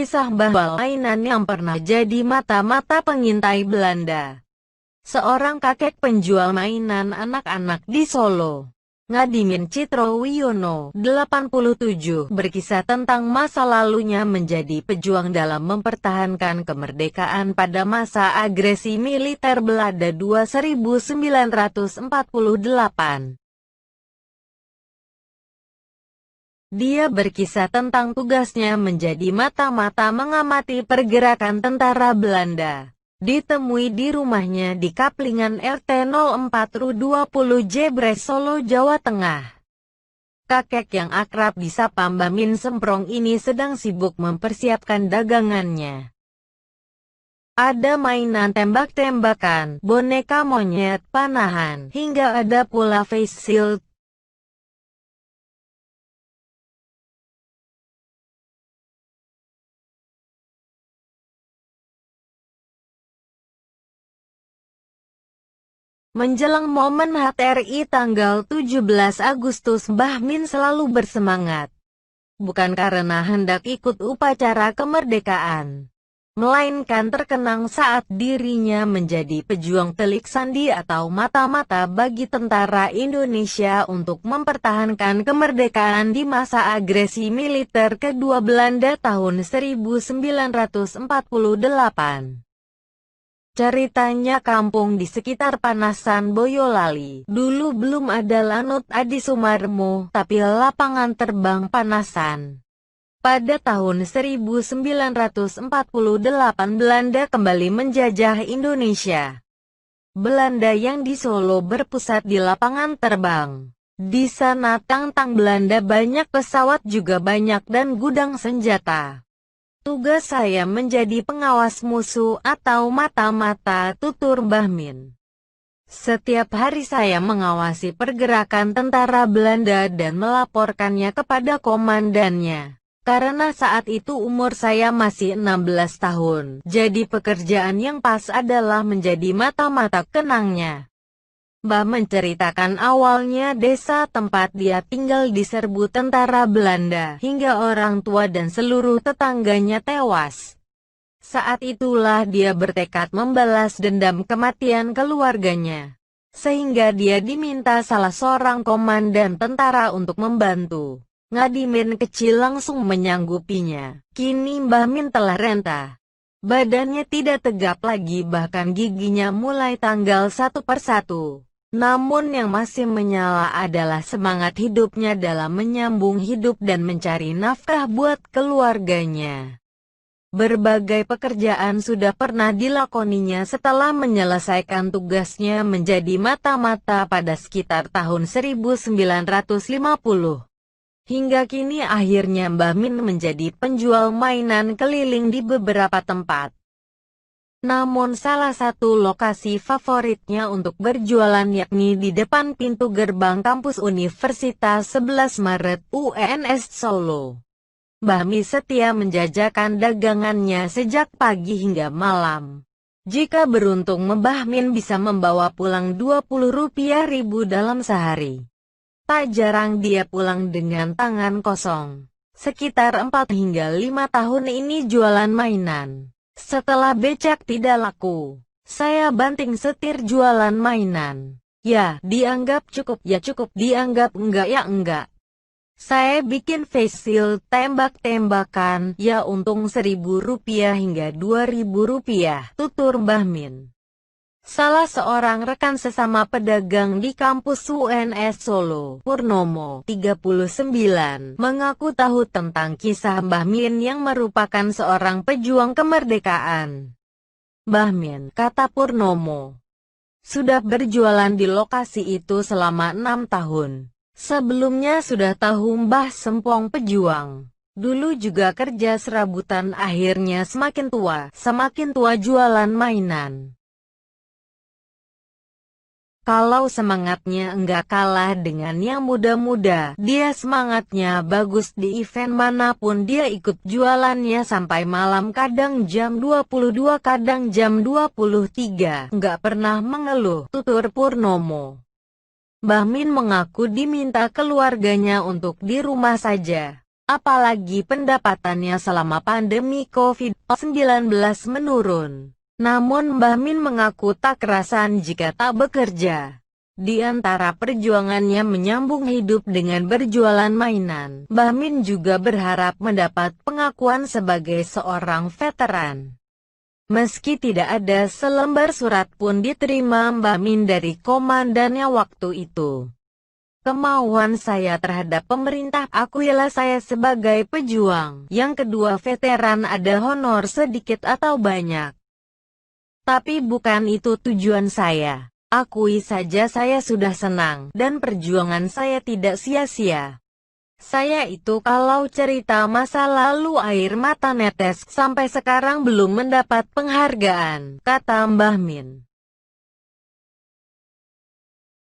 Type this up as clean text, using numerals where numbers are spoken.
Kisah Mbah mainan yang pernah jadi mata-mata pengintai Belanda. Seorang kakek penjual mainan anak-anak di Solo, Ngadimin Citrowiono, 87, berkisah tentang masa lalunya menjadi pejuang dalam mempertahankan kemerdekaan pada masa agresi militer Belanda 1948. Dia berkisah tentang tugasnya menjadi mata-mata mengamati pergerakan tentara Belanda. Ditemui di rumahnya di Kaplingan RT 04 RU 20 Jebres, Solo, Jawa Tengah. Kakek yang akrab disapa Mbah Min Semprong ini sedang sibuk mempersiapkan dagangannya. Ada mainan tembak-tembakan, boneka monyet, panahan, hingga ada pula face shield. Menjelang momen HTRI tanggal 17 Agustus, Mbah Min selalu bersemangat. Bukan karena hendak ikut upacara kemerdekaan, melainkan terkenang saat dirinya menjadi pejuang telik sandi atau mata-mata bagi tentara Indonesia untuk mempertahankan kemerdekaan di masa agresi militer kedua Belanda tahun 1948. Ceritanya kampung di sekitar Panasan Boyolali. Dulu belum ada Lanut Adi Sumarmo, tapi lapangan terbang Panasan. Pada tahun 1948 Belanda kembali menjajah Indonesia. Belanda yang di Solo berpusat di lapangan terbang. Di sana tangtang Belanda banyak, pesawat juga banyak, dan gudang senjata. Tugas saya menjadi pengawas musuh atau mata-mata, tutur Mbah Min. Setiap hari saya mengawasi pergerakan tentara Belanda dan melaporkannya kepada komandannya. Karena saat itu umur saya masih 16 tahun, jadi pekerjaan yang pas adalah menjadi mata-mata, kenangnya. Mbah menceritakan awalnya desa tempat dia tinggal diserbu tentara Belanda, hingga orang tua dan seluruh tetangganya tewas. Saat itulah dia bertekad membalas dendam kematian keluarganya. Sehingga dia diminta salah seorang komandan tentara untuk membantu. Ngadimin kecil langsung menyanggupinya. Kini Mbah Min telah renta. Badannya tidak tegap lagi, bahkan giginya mulai tanggal satu persatu. Namun yang masih menyala adalah semangat hidupnya dalam menyambung hidup dan mencari nafkah buat keluarganya. Berbagai pekerjaan sudah pernah dilakoninya setelah menyelesaikan tugasnya menjadi mata-mata pada sekitar tahun 1950. Hingga kini akhirnya Mbah Min menjadi penjual mainan keliling di beberapa tempat. Namun salah satu lokasi favoritnya untuk berjualan yakni di depan pintu gerbang kampus Universitas 11 Maret UNS Solo. Mbah Min setia menjajakan dagangannya sejak pagi hingga malam. Jika beruntung Mbah Min bisa membawa pulang 20 rupiah ribu dalam sehari. Tak jarang dia pulang dengan tangan kosong. Sekitar 4 hingga 5 tahun ini jualan mainan. Setelah becak tidak laku, saya banting setir jualan mainan. Ya, dianggap cukup ya cukup, dianggap enggak ya enggak. Saya bikin face shield tembak-tembakan, ya untung 1.000 rupiah hingga 2.000 rupiah, tutur Mbah Min. Salah seorang rekan sesama pedagang di kampus UNS Solo, Purnomo, 39, mengaku tahu tentang kisah Mbah Min yang merupakan seorang pejuang kemerdekaan. Mbah Min, kata Purnomo, sudah berjualan di lokasi itu selama 6 tahun. Sebelumnya sudah tahu Mbah Sempong pejuang. Dulu juga kerja serabutan, akhirnya semakin tua jualan mainan. Kalau semangatnya enggak kalah dengan yang muda-muda, dia semangatnya bagus di event manapun dia ikut jualannya sampai malam, kadang jam 22, kadang jam 23, enggak pernah mengeluh, tutur Purnomo. Mbah Min mengaku diminta keluarganya untuk di rumah saja. Apalagi pendapatannya selama pandemi COVID-19 menurun. Namun Mbah Min mengaku tak kerasan jika tak bekerja. Di antara perjuangannya menyambung hidup dengan berjualan mainan, Mbah Min juga berharap mendapat pengakuan sebagai seorang veteran. Meski tidak ada selembar surat pun diterima Mbah Min dari komandannya waktu itu. Kemauan saya terhadap pemerintah, akuilah saya sebagai pejuang. Yang kedua, veteran ada honor sedikit atau banyak. Tapi bukan itu tujuan saya. Akui saja saya sudah senang, dan perjuangan saya tidak sia-sia. Saya itu kalau cerita masa lalu air mata netes, sampai sekarang belum mendapat penghargaan, kata Mbah Min.